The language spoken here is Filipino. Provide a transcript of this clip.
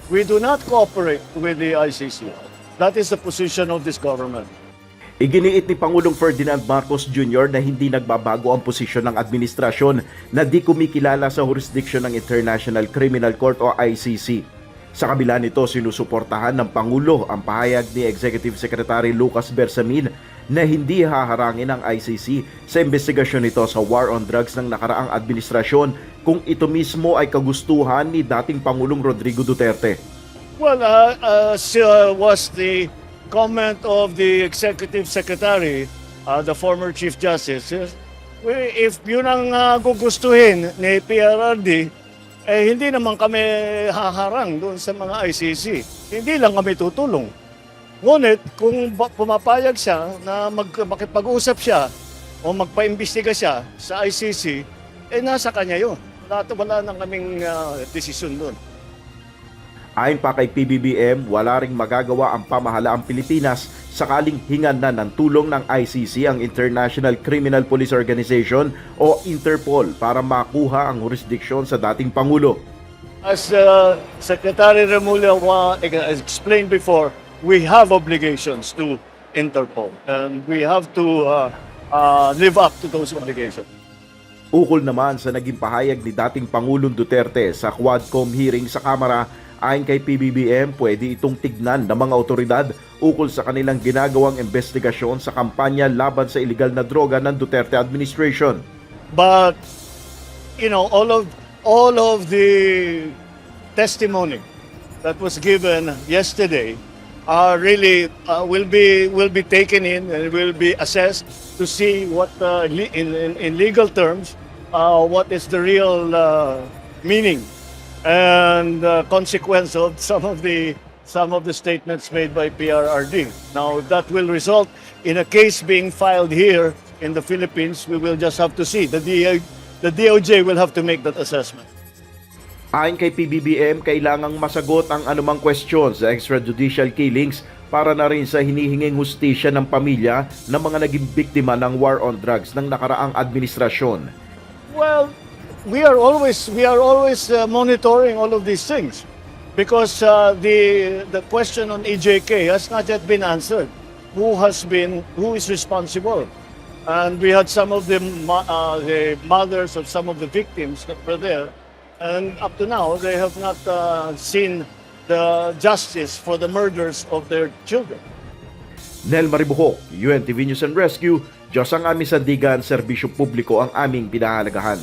We do not cooperate with the ICC. That is the position of this government. Iginiit ni Pangulong Ferdinand Marcos Jr. na hindi nagbabago ang posisyon ng administrasyon na di kumikilala sa jurisdiction ng International Criminal Court o ICC. Sa kabila nito, sinusuportahan ng Pangulo ang pahayag ni Executive Secretary Lucas Bersamin na hindi haharangin ang ICC sa investigasyon nito sa war on drugs ng nakaraang administrasyon kung ito mismo ay kagustuhan ni dating Pangulong Rodrigo Duterte. Well, was the comment of the Executive Secretary, the former Chief Justice. If yun ang gugustuhin ni PRRD, hindi naman kami haharang doon sa mga ICC. Hindi lang kami tutulong. Ngunit kung pumapayag siya na makipag-usap siya o magpaimbestiga siya sa ICC, nasa kanya yun. Wala nang kaming desisyon doon. Ayon pa kay PBBM, wala ring magagawa ang pamahalaang Pilipinas sakaling hingan na ng tulong ng ICC ang International Criminal Police Organization o Interpol para makuha ang jurisdiksyon sa dating Pangulo. As Secretary Remulla explained before, we have obligations to Interpol and we have to live up to those obligations. Ukol naman sa naging pahayag ni dating Pangulong Duterte sa Quadcom hearing sa Kamara, ayon kay PBBM, pwede itong tignan ng mga otoridad ukol sa kanilang ginagawang investigasyon sa kampanya laban sa illegal na droga ng Duterte administration. But all of the testimony that was given yesterday really will be taken in and will be assessed to see what in legal terms what is the real meaning and consequence of some of the statements made by PRRD. Now that will result in a case being filed here in the Philippines. We will just have to see. The DOJ will have to make that assessment. Ayon kay PBBM, kailangang masagot ang anumang question sa extrajudicial killings para na rin sa hinihinging hustisya ng pamilya ng mga naging biktima ng war on drugs ng nakaraang administrasyon. Well, we are always monitoring all of these things because the question on EJK has not yet been answered. Who is responsible? And we had some of the mothers of some of the victims that were there, and up to now they have not seen the justice for the murders of their children. Nel Maribuhok, UNTV News and Rescue, Diyos ang aming sandigan, serbisyo publiko ang aming pinahalagahan.